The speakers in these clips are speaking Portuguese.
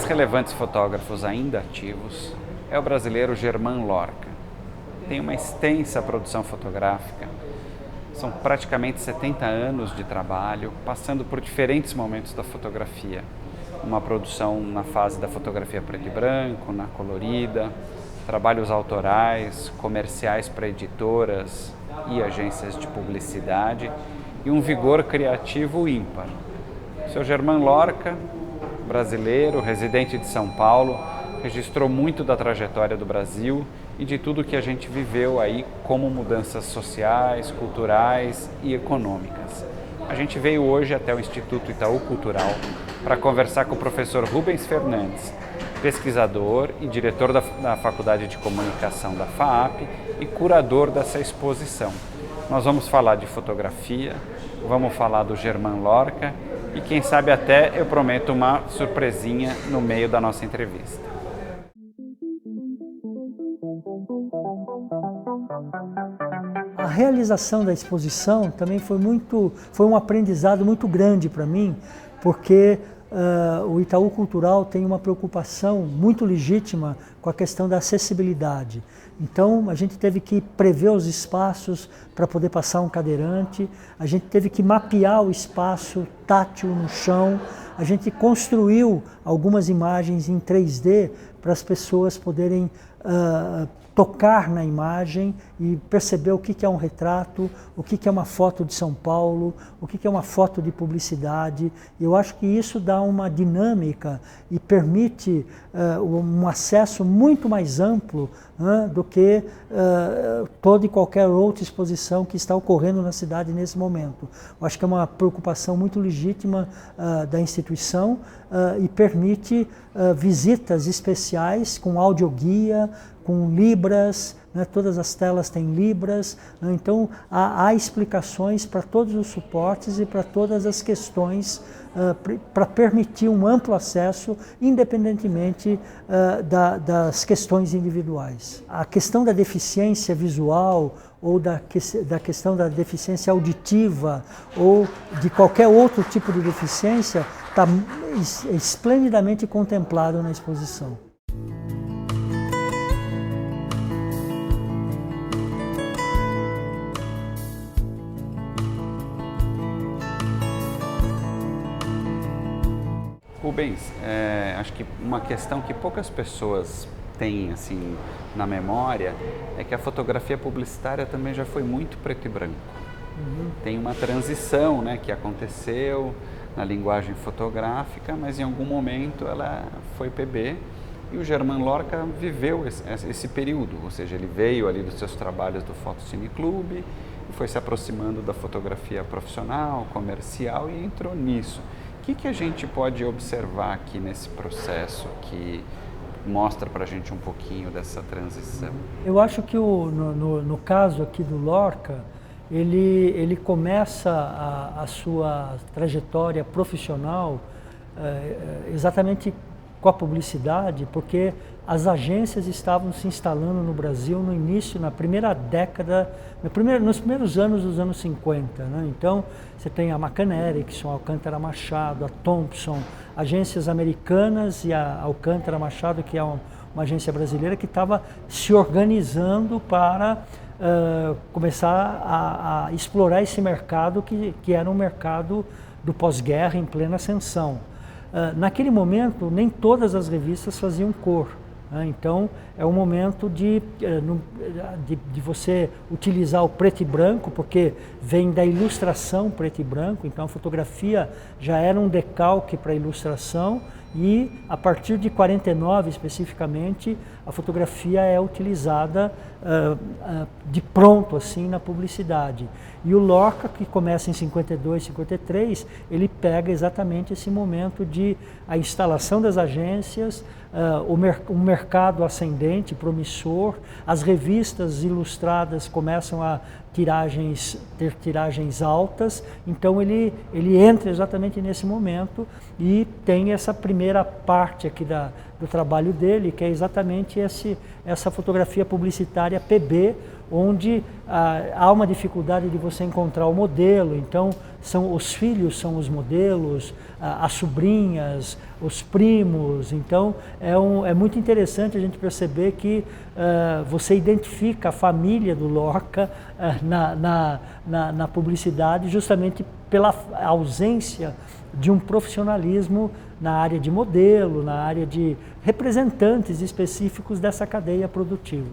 mais relevantes fotógrafos ainda ativos é o brasileiro Germán Lorca. Tem uma extensa produção fotográfica, são praticamente 70 anos de trabalho, passando por diferentes momentos da fotografia. Uma produção na fase da fotografia preto e branco, na colorida, trabalhos autorais, comerciais para editoras e agências de publicidade e um vigor criativo ímpar. Seu Germán Lorca, brasileiro, residente de São Paulo, registrou muito da trajetória do Brasil e de tudo que a gente viveu aí como mudanças sociais, culturais e econômicas. A gente veio hoje até o Instituto Itaú Cultural para conversar com o professor Rubens Fernandes, pesquisador e diretor da Faculdade de Comunicação da FAAP e curador dessa exposição. Nós vamos falar de fotografia, vamos falar do Germán Lorca e quem sabe até eu prometo uma surpresinha no meio da nossa entrevista. A realização da exposição também foi um aprendizado muito grande para mim, porque o Itaú Cultural tem uma preocupação muito legítima com a questão da acessibilidade. Então, a gente teve que prever os espaços para poder passar um cadeirante, a gente teve que mapear o espaço tátil no chão, a gente construiu algumas imagens em 3D para as pessoas poderem tocar na imagem e perceber o que é um retrato, o que é uma foto de São Paulo, o que é uma foto de publicidade. Eu acho que isso dá uma dinâmica e permite um acesso muito mais amplo do que toda e qualquer outra exposição que está ocorrendo na cidade nesse momento. Eu acho que é uma preocupação muito legítima da instituição e permite visitas especiais com audioguia, com libras, né? Todas as telas têm libras, né? Então há explicações para todos os suportes e para todas as questões para permitir um amplo acesso, independentemente das questões individuais. A questão da deficiência visual ou da questão da deficiência auditiva ou de qualquer outro tipo de deficiência está esplendidamente contemplado na exposição. Rubens, acho que uma questão que poucas pessoas têm assim, na memória é que a fotografia publicitária também já foi muito preto e branco. Tem uma transição, né, que aconteceu na linguagem fotográfica, mas em algum momento ela foi PB e o Germán Lorca viveu esse período, ou seja, ele veio ali dos seus trabalhos do Fotocine Clube e foi se aproximando da fotografia profissional, comercial e entrou nisso. O que a gente pode observar aqui nesse processo que mostra para a gente um pouquinho dessa transição? Eu acho que no caso aqui do Lorca, ele começa a sua trajetória profissional exatamente com a publicidade, porque as agências estavam se instalando no Brasil no início, na primeira década, nos primeiros anos dos anos 50. Né? Então, você tem a McCann Erickson, a Alcântara Machado, a Thompson, agências americanas e a Alcântara Machado, que é uma agência brasileira que estava se organizando para começar a explorar esse mercado que era um mercado do pós-guerra em plena ascensão. Naquele momento, nem todas as revistas faziam cor. Então, é o momento de você utilizar o preto e branco, porque vem da ilustração preto e branco, então a fotografia já era um decalque para a ilustração e, a partir de 49 especificamente, a fotografia é utilizada de pronto, assim, na publicidade. E o Lorca, que começa em 52, 53, ele pega exatamente esse momento de a instalação das agências, o mercado ascendente, promissor, as revistas ilustradas começam a ter tiragens altas, então ele entra exatamente nesse momento e tem essa primeira parte aqui do trabalho dele, que é exatamente essa fotografia publicitária PB, onde há uma dificuldade de você encontrar o modelo, então os filhos são os modelos, as sobrinhas, os primos, então é muito interessante a gente perceber que você identifica a família do Lorca na publicidade justamente pela ausência de um profissionalismo na área de modelo, na área de representantes específicos dessa cadeia produtiva.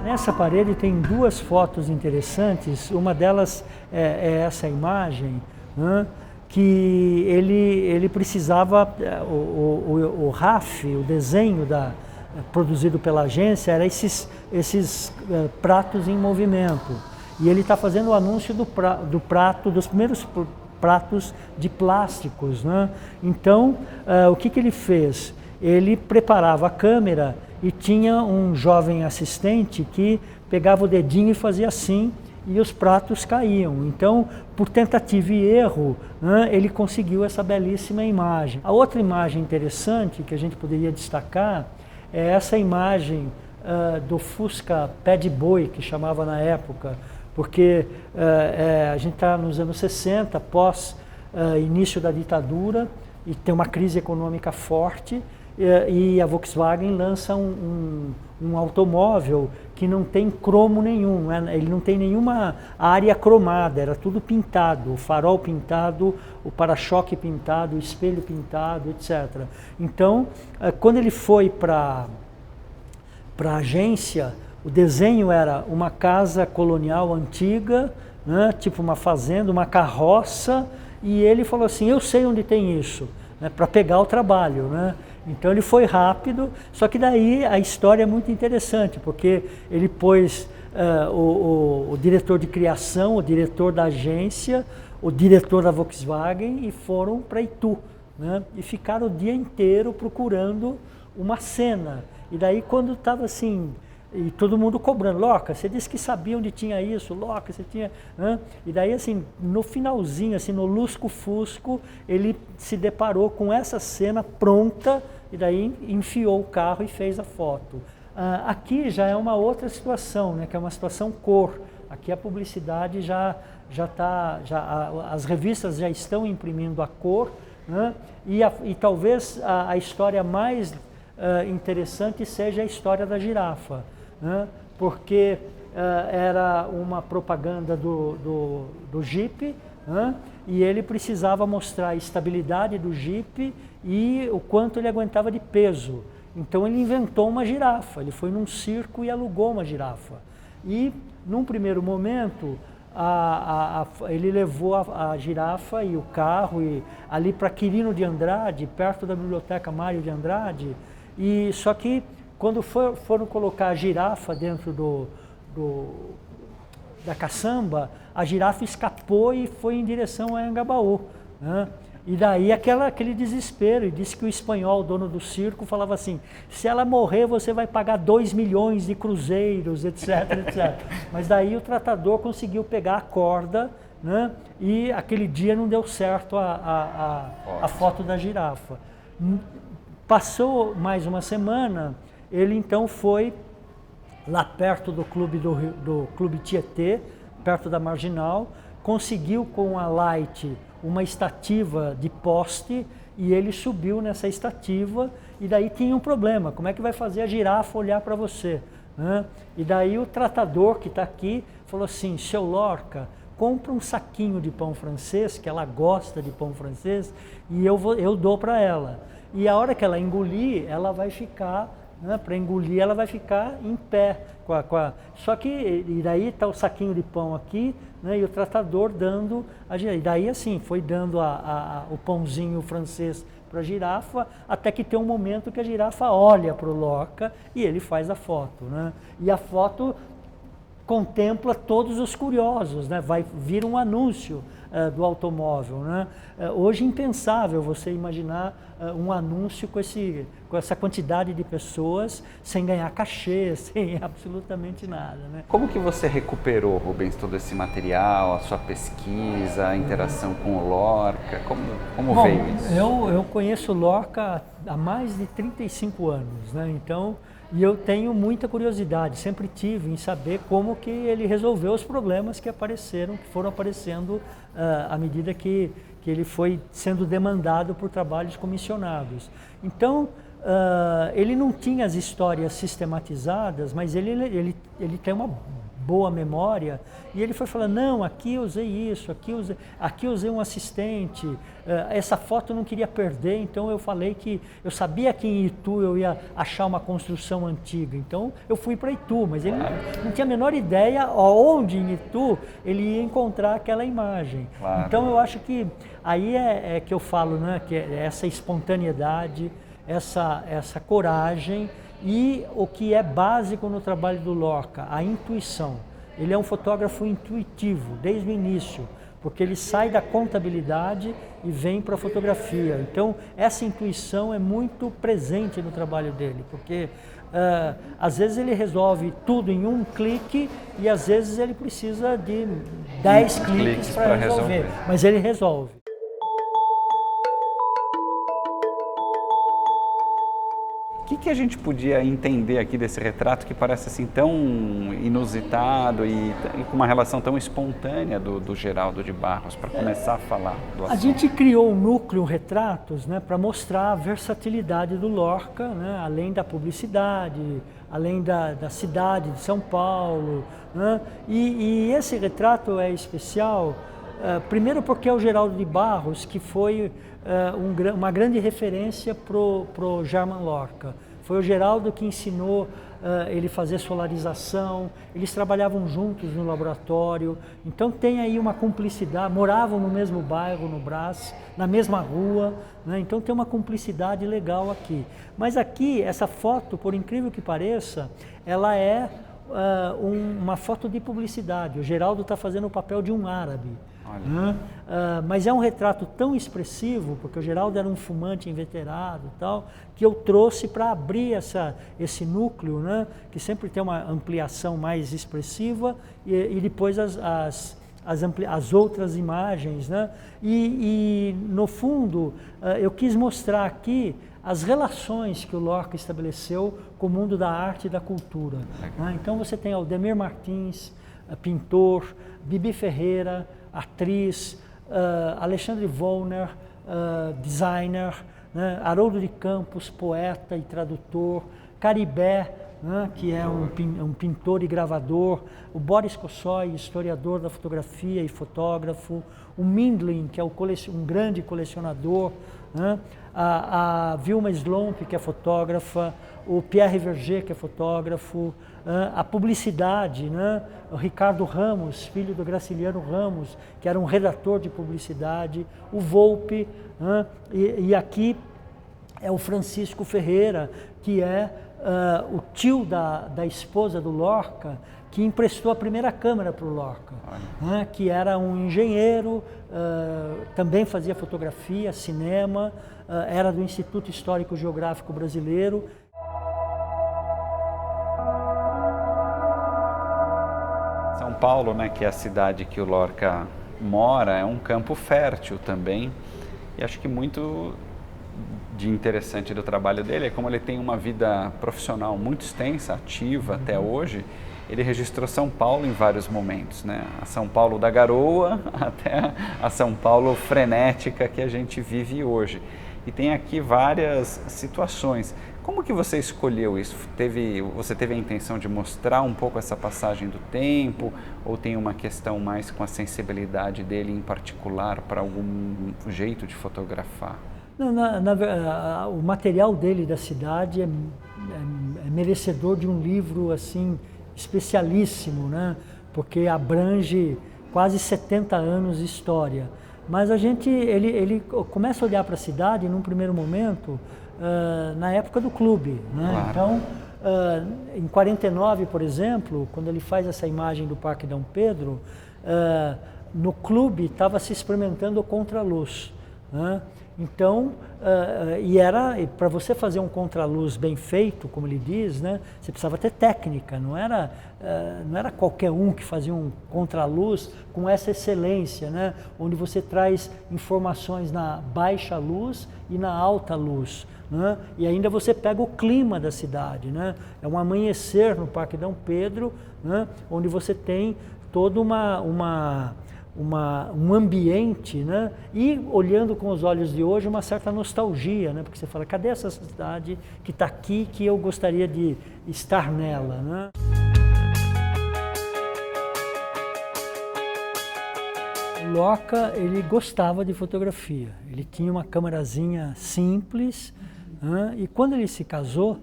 Nessa parede tem duas fotos interessantes, uma delas é essa imagem, né, que ele precisava, o RAF, o desenho produzido pela agência, era esses pratos em movimento. E ele está fazendo o anúncio do prato, dos primeiros pratos de plásticos, né? Então, o que ele fez? Ele preparava a câmera e tinha um jovem assistente que pegava o dedinho e fazia assim, e os pratos caíam. Então, por tentativa e erro, né, ele conseguiu essa belíssima imagem. A outra imagem interessante que a gente poderia destacar é essa imagem do Fusca Pé de Boi, que chamava na época, porque a gente está nos anos 60, pós início da ditadura, e tem uma crise econômica forte, e a Volkswagen lança um automóvel que não tem cromo nenhum, né? Ele não tem nenhuma área cromada, era tudo pintado, o farol pintado, o para-choque pintado, o espelho pintado, etc. Então, quando ele foi para a agência, o desenho era uma casa colonial antiga, né? Tipo uma fazenda, uma carroça, e ele falou assim, eu sei onde tem isso, né? Para pegar o trabalho, né? Então ele foi rápido, só que daí a história é muito interessante, porque ele pôs o diretor de criação, o diretor da agência, o diretor da Volkswagen e foram para Itu, né? E ficaram o dia inteiro procurando uma cena. E daí quando estava assim, e todo mundo cobrando, Lorca, você disse que sabia onde tinha isso, Lorca, você tinha... Né? E daí assim, no finalzinho, assim, no lusco-fusco, ele se deparou com essa cena pronta, e daí enfiou o carro e fez a foto. Aqui já é uma outra situação, né, que é uma situação cor. Aqui a publicidade as revistas já estão imprimindo a cor, né, e talvez a história mais interessante seja a história da girafa, né, porque era uma propaganda do Jeep, né, e ele precisava mostrar a estabilidade do Jeep e o quanto ele aguentava de peso. Então ele inventou uma girafa, ele foi num circo e alugou uma girafa. E num primeiro momento, ele levou a girafa e o carro ali para Quirino de Andrade, perto da Biblioteca Mário de Andrade, e só que quando foram colocar a girafa dentro da caçamba, a girafa escapou e foi em direção a Anhangabaú, né? E daí aquele desespero, e disse que o espanhol, dono do circo, falava assim, se ela morrer você vai pagar 2 milhões de cruzeiros, etc, etc. Mas daí o tratador conseguiu pegar a corda, né? E aquele dia não deu certo a foto da girafa. Passou mais uma semana, ele então foi lá perto do Clube Tietê, perto da Marginal, conseguiu com a Light uma estativa de poste e ele subiu nessa estativa e daí tinha um problema, como é que vai fazer a girafa olhar para você, né? E daí o tratador que está aqui falou assim, seu Lorca, compra um saquinho de pão francês, que ela gosta de pão francês, e eu dou para ela. E a hora que ela engolir, ela vai ficar, né, para engolir ela vai ficar em pé. Só que e daí está o saquinho de pão aqui, né, e o tratador dando a girafa. E daí assim, foi dando o pãozinho francês para a girafa, até que tem um momento que a girafa olha para o Lorca e ele faz a foto, né? E a foto contempla todos os curiosos, né? Vai vir um anúncio do automóvel, né? Hoje impensável você imaginar um anúncio com essa quantidade de pessoas sem ganhar cachê, sem absolutamente nada, né? Como que você recuperou, Rubens, todo esse material, a sua pesquisa, a interação com o Lorca? Como Bom, veio isso? Eu conheço o Lorca há mais de 35 anos, né? Então, e eu tenho muita curiosidade, sempre tive em saber como que ele resolveu os problemas que foram aparecendo à medida que ele foi sendo demandado por trabalhos comissionados. Então, ele não tinha as histórias sistematizadas, mas ele tem uma boa memória, e ele foi falando, não, aqui eu usei isso, aqui eu usei um assistente, essa foto eu não queria perder, então eu falei que eu sabia que em Itu eu ia achar uma construção antiga, então eu fui para Itu, mas ele não tinha a menor ideia onde em Itu ele ia encontrar aquela imagem. Claro. Então eu acho que aí é que eu falo, né, que é essa espontaneidade, essa coragem, e o que é básico no trabalho do Lorca, a intuição. Ele é um fotógrafo intuitivo, desde o início, porque ele sai da contabilidade e vem para a fotografia. Então, essa intuição é muito presente no trabalho dele, porque às vezes ele resolve tudo em um clique e às vezes ele precisa de 10 cliques para resolver, mas ele resolve. O que a gente podia entender aqui desse retrato que parece assim tão inusitado e com uma relação tão espontânea do Geraldo de Barros, para começar a falar do assunto? A gente criou um núcleo Retratos, né, para mostrar a versatilidade do Lorca, né, além da publicidade, além da cidade de São Paulo, né, e esse retrato é especial, primeiro porque é o Geraldo de Barros, que foi uma grande referência pro Germán Lorca. Foi o Geraldo que ensinou ele fazer solarização, eles trabalhavam juntos no laboratório, então tem aí uma cumplicidade, moravam no mesmo bairro, no Brás, na mesma rua, né? Então tem uma cumplicidade legal aqui. Mas aqui, essa foto, por incrível que pareça, ela é uma foto de publicidade. O Geraldo está fazendo o papel de um árabe. Mas é um retrato tão expressivo, porque o Geraldo era um fumante inveterado e tal, que eu trouxe para abrir esse núcleo, né, que sempre tem uma ampliação mais expressiva, e depois as outras imagens, né? E no fundo, eu quis mostrar aqui as relações que o Lorca estabeleceu com o mundo da arte e da cultura. Né? Então você tem Aldemir Martins, pintor, Bibi Ferreira, atriz, Alexandre Wollner, designer, né? Haroldo de Campos, poeta e tradutor, Caribé, né? Que é um pintor e gravador, o Boris Kossoi, historiador da fotografia e fotógrafo, o Mindlin, que é um grande colecionador, né? A Vilma Slomp, que é fotógrafa, o Pierre Verger, que é fotógrafo, a publicidade, né? O Ricardo Ramos, filho do Graciliano Ramos, que era um redator de publicidade, o Volpe, né? E aqui é o Francisco Ferreira, que é o tio da esposa do Lorca, que emprestou a primeira câmera para o Lorca, né? Que era um engenheiro, também fazia fotografia, cinema, era do Instituto Histórico Geográfico Brasileiro. São Paulo, né, que é a cidade que o Lorca mora, é um campo fértil também, e acho que muito de interessante do trabalho dele é como ele tem uma vida profissional muito extensa, ativa até hoje. Ele registrou São Paulo em vários momentos, né? A São Paulo da garoa até a São Paulo frenética que a gente vive hoje. E tem aqui várias situações. Como que você escolheu isso? Você teve a intenção de mostrar um pouco essa passagem do tempo, ou tem uma questão mais com a sensibilidade dele em particular para algum jeito de fotografar? Não, o material dele da cidade é merecedor de um livro assim especialíssimo, né? Porque abrange quase 70 anos de história. Mas ele começa a olhar para a cidade num primeiro momento na época do clube, né? Claro. Então, em 49, por exemplo, quando ele faz essa imagem do Parque Dom Pedro, no clube estava se experimentando o contraluz, né? Então, para você fazer um contraluz bem feito, como ele diz, né, você precisava ter técnica, não era qualquer um que fazia um contraluz com essa excelência, né, onde você traz informações na baixa luz e na alta luz, né, e ainda você pega o clima da cidade, né, é um amanhecer no Parque Dom Pedro, né, onde você tem todo um ambiente, né? E olhando com os olhos de hoje, uma certa nostalgia, né? Porque você fala, cadê essa cidade que está aqui, que eu gostaria de estar nela, né? O Lorca, ele gostava de fotografia, ele tinha uma câmerazinha simples, né? E quando ele se casou,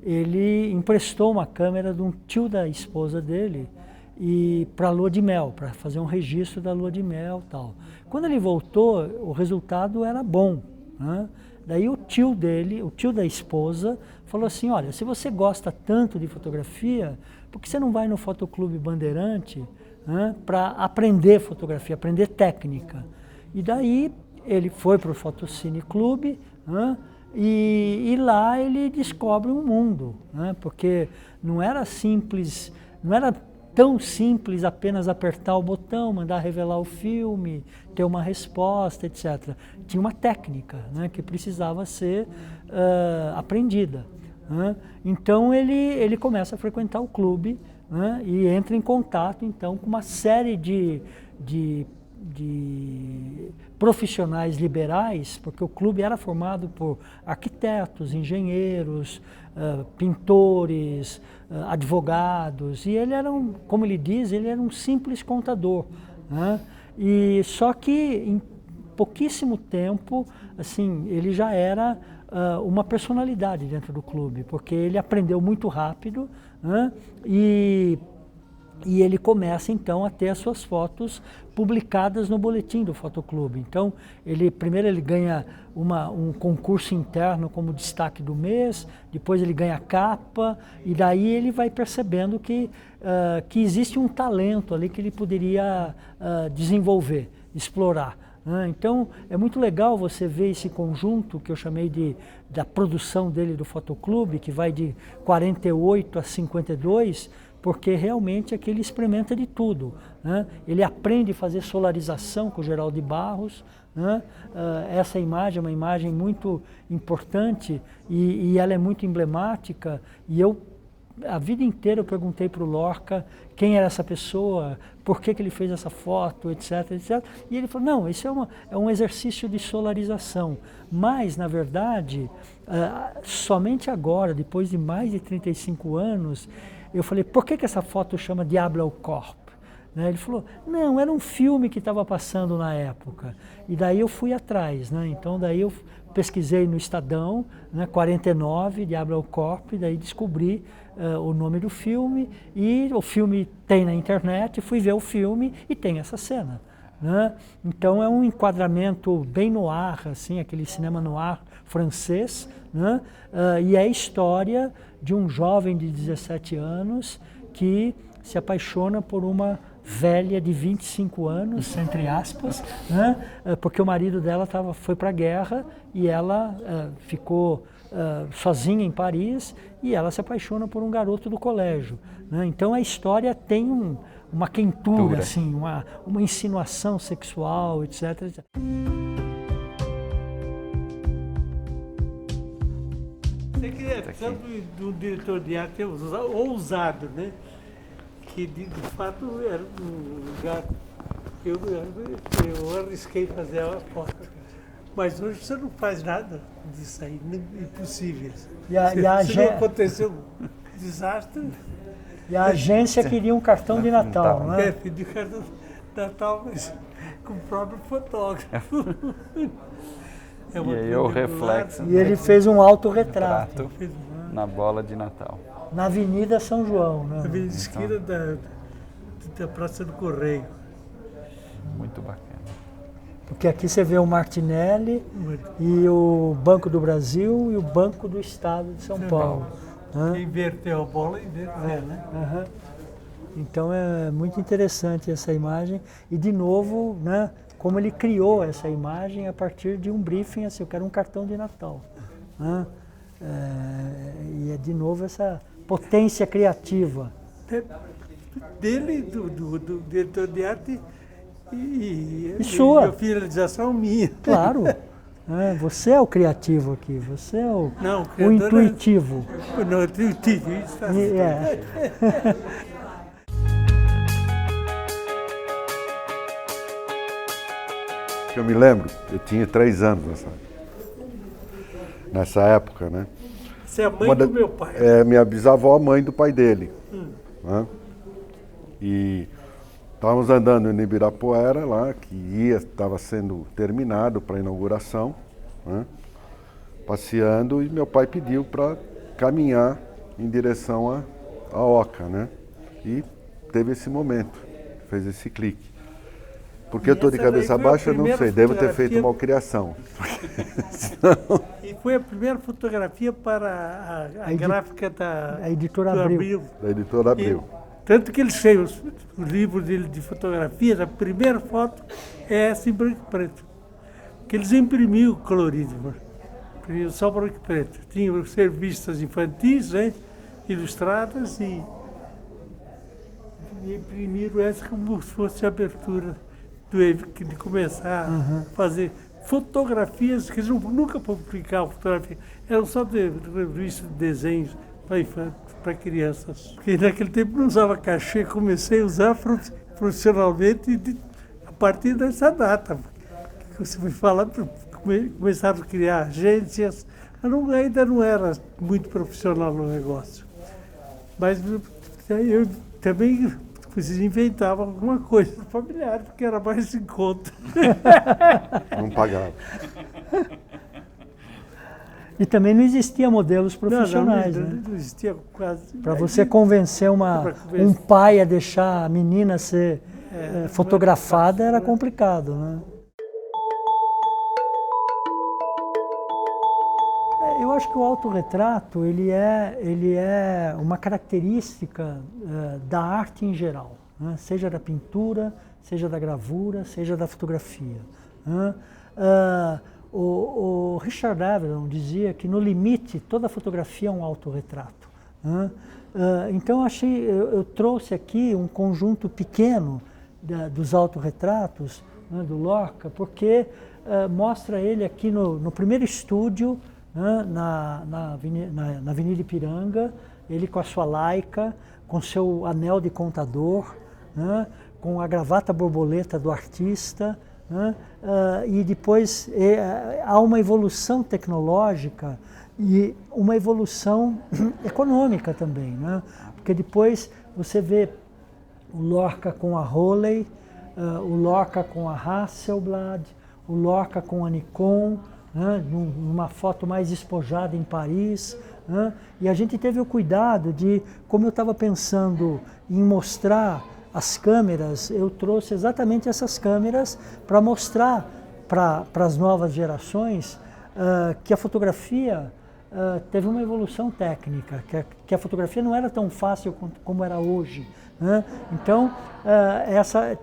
ele emprestou uma câmera de um tio da esposa dele, e para a lua de mel, para fazer um registro da lua de mel e tal. Quando ele voltou, o resultado era bom, né? Daí o tio dele, o tio da esposa, falou assim, olha, se você gosta tanto de fotografia, por que você não vai no Fotoclube Bandeirante, né, para aprender fotografia, aprender técnica? E daí ele foi para o Fotocine Clube, né, e lá ele descobre um mundo, né, porque não era simples, não era tão simples apenas apertar o botão, mandar revelar o filme, ter uma resposta, etc. Tinha uma técnica, né, que precisava ser aprendida, né? Então ele começa a frequentar o clube, né, e entra em contato então com uma série de profissionais liberais, porque o clube era formado por arquitetos, engenheiros, pintores, advogados, e ele era como ele diz, ele era um simples contador, né? E só que em pouquíssimo tempo, assim, ele já era uma personalidade dentro do clube, porque ele aprendeu muito rápido, né? E ele começa então a ter as suas fotos publicadas no boletim do Fotoclube. Então, primeiro ele ganha um concurso interno como destaque do mês, depois ele ganha capa, e daí ele vai percebendo que existe um talento ali que ele poderia desenvolver, explorar, né? Então, é muito legal você ver esse conjunto que eu chamei da produção dele do Fotoclube, que vai de 48 a 52, porque realmente aqui ele experimenta de tudo, né? Ele aprende a fazer solarização com o Geraldo de Barros, né? Essa imagem é uma imagem muito importante e ela é muito emblemática, e a vida inteira eu perguntei para o Lorca quem era essa pessoa, por que ele fez essa foto, etc, etc. E ele falou, não, isso é um exercício de solarização, mas na verdade, somente agora, depois de mais de 35 anos, eu falei, por que essa foto chama Diable au Corps? Né? Ele falou, não, era um filme que estava passando na época. E daí eu fui atrás, né? Então daí eu pesquisei no Estadão, né, 49, Diable au Corps, e daí descobri o nome do filme, e o filme tem na internet, fui ver o filme e tem essa cena, né? Então é um enquadramento bem noir, assim, aquele cinema noir francês, né? E é a história de um jovem de 17 anos que se apaixona por uma velha de 25 anos, entre aspas, né? Porque o marido dela foi para a guerra e ela ficou sozinha em Paris, e ela se apaixona por um garoto do colégio, né? Então a história tem uma quentura, assim, uma insinuação sexual, etc, etc. Você queria tanto do diretor de arte ousado, né? Que de fato era um lugar que eu arrisquei fazer a foto. Mas hoje você não faz nada disso aí, impossível. Se não aconteceu um desastre. E a agência queria um cartão de Natal, não é? Pediu cartão de Natal, mas com o próprio fotógrafo. E aí o reflexo. E ele fez um autorretrato na bola de Natal. Na Avenida São João, né? Na Avenida Esquina da Praça do Correio. Muito bacana. Porque aqui você vê o Martinelli e o Banco do Brasil e o Banco do Estado de São Paulo. Inverteu a bola, inverteu, né? Então é muito interessante essa imagem e, de novo, né, como ele criou essa imagem a partir de um briefing, assim, eu quero um cartão de Natal. Né? E é de novo essa potência criativa. Dele, do diretor de arte e sua. a finalização minha. Claro. Você é o criativo aqui, você é o criador intuitivo. Não, intuitivo, isso tá certo. Eu me lembro, eu tinha 3 anos nessa época, né? Você é a mãe do meu pai. Minha bisavó, a mãe do pai dele. Né? E estávamos andando em Ibirapuera lá, que estava sendo terminado para a inauguração, né? Passeando, e meu pai pediu para caminhar em direção à Oca, né? E teve esse momento, fez esse clique. Porque eu estou de cabeça baixa, eu não sei, devo ter feito uma criação. E foi a primeira fotografia para a gráfica da Editora Abril. Da Editora Abril. Tanto que ele fez o livro dele de fotografias, a primeira foto é essa em branco e preto. Que eles imprimiam colorido, imprimiam só branco e preto. Tinham revistas infantis, né, ilustradas, e imprimiram essa como se fosse a abertura de começar a fazer fotografias, que eles nunca publicavam fotografia, eram só de revistas de desenhos para crianças. Porque naquele tempo não usava cachê, comecei a usar profissionalmente a partir dessa data. Você foi falar, começaram a criar agências, mas ainda não era muito profissional no negócio. Mas eu também inventava alguma coisa familiar, porque era mais em conta. Não pagava. E também não existia modelos profissionais, né? Não existia quase. Para você convencer um pai a deixar a menina ser fotografada era complicado, né? Eu acho que o autorretrato ele é uma característica da arte em geral, né? Seja da pintura, seja da gravura, seja da fotografia. Né? O Richard Avedon dizia que, no limite, toda fotografia é um autorretrato. Né? Então eu trouxe aqui um conjunto pequeno dos autorretratos, né, do Lorca, porque mostra ele aqui no primeiro estúdio, na Avenida Ipiranga, ele com a sua Leica, com seu anel de contador, né, com a gravata borboleta do artista, né, e depois há uma evolução tecnológica e uma evolução econômica também, né, porque depois você vê o Lorca com a Rollei, o Lorca com a Hasselblad, o Lorca com a Nikon, né, numa foto mais despojada em Paris, né, e a gente teve o cuidado de, como eu estava pensando em mostrar as câmeras, eu trouxe exatamente essas câmeras para mostrar para as novas gerações que a fotografia teve uma evolução técnica, que a fotografia não era tão fácil como era hoje. Né? Então,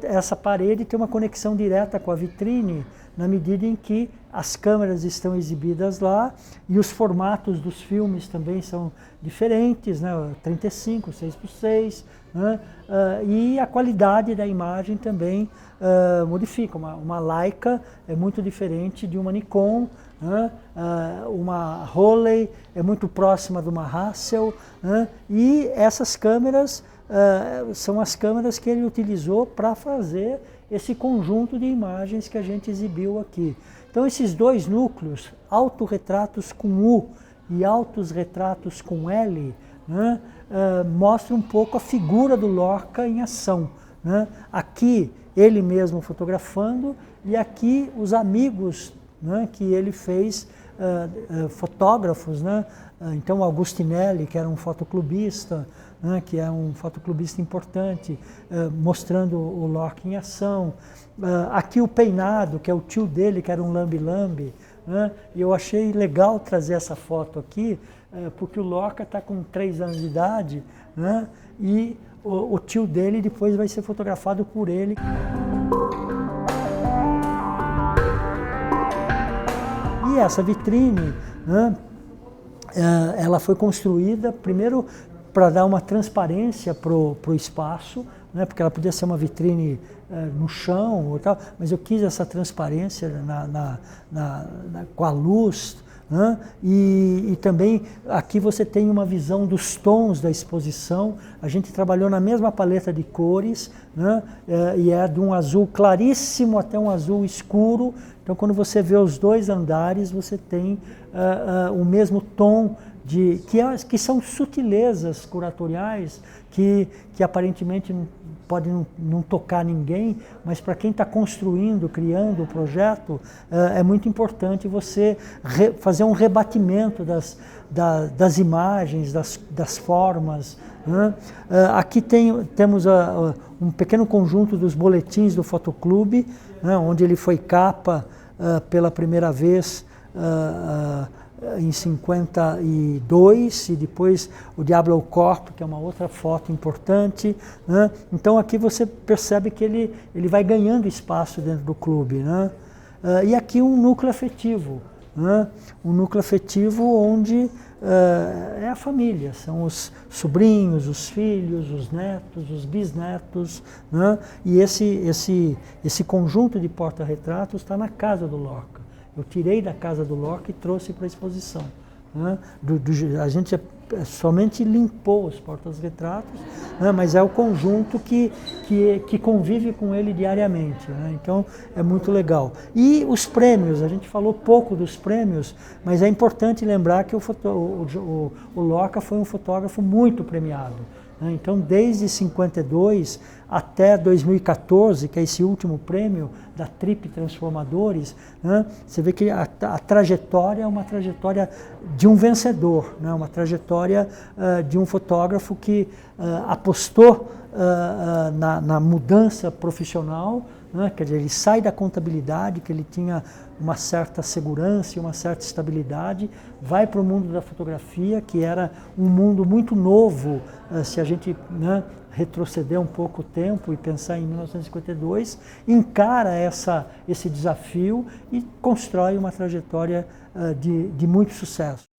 essa parede tem uma conexão direta com a vitrine, na medida em que as câmeras estão exibidas lá e os formatos dos filmes também são diferentes, né? 35, 6x6, né? E a qualidade da imagem também modifica. Uma Leica é muito diferente de uma Nikon, né? Uma Rollei é muito próxima de uma Hassel, né? E essas câmeras são as câmeras que ele utilizou para fazer esse conjunto de imagens que a gente exibiu aqui. Então, esses dois núcleos, autorretratos com U e autorretratos com L, né, mostram um pouco a figura do Lorca em ação. Né? Aqui, ele mesmo fotografando, e aqui os amigos, né, que ele fez, fotógrafos. Né? Então, Augustinelli, que era um fotoclubista, né, que é um fotoclubista importante, mostrando o Lorca em ação. Aqui o Peinado, que é o tio dele, que era um lambe-lambe, né, e eu achei legal trazer essa foto aqui, porque o Lorca está com 3 anos de idade, né? E o tio dele depois vai ser fotografado por ele. E essa vitrine, né, ela foi construída primeiro para dar uma transparência para o espaço, né, porque ela podia ser uma vitrine no chão ou tal, mas eu quis essa transparência com a luz, né, e também aqui você tem uma visão dos tons da exposição. A gente trabalhou na mesma paleta de cores, né, e é de um azul claríssimo até um azul escuro. Então, quando você vê os 2 andares, você tem o mesmo tom, que são sutilezas curatoriais que aparentemente podem não tocar ninguém, mas para quem está construindo, criando o projeto, é muito importante você fazer um rebatimento das imagens, das formas, né? Aqui temos um pequeno conjunto dos boletins do Fotoclube, né, onde ele foi capa pela primeira vez em 52, e depois o Diablo Corpo, que é uma outra foto importante, né? Então aqui você percebe que ele vai ganhando espaço dentro do clube, né? E aqui um núcleo afetivo, né? Um núcleo afetivo onde é a família, são os sobrinhos, os filhos, os netos, os bisnetos, né? E esse conjunto de porta-retratos está na casa do Lorca. Eu tirei da casa do Lorca e trouxe para a exposição, né? A gente somente limpou os porta-retratos, né? Mas é o conjunto que convive com ele diariamente, né? Então é muito legal. E os prêmios, a gente falou pouco dos prêmios, mas é importante lembrar que o Lorca foi um fotógrafo muito premiado. Então, desde 52 até 2014, que é esse último prêmio da Trip Transformadores, né, você vê que a trajetória é uma trajetória de um vencedor, né, uma trajetória de um fotógrafo que apostou na mudança profissional, né, quer dizer, ele sai da contabilidade, que ele tinha uma certa segurança e uma certa estabilidade, vai para o mundo da fotografia, que era um mundo muito novo, se a gente, né, retroceder um pouco o tempo e pensar em 1952, encara esse desafio e constrói uma trajetória de muito sucesso.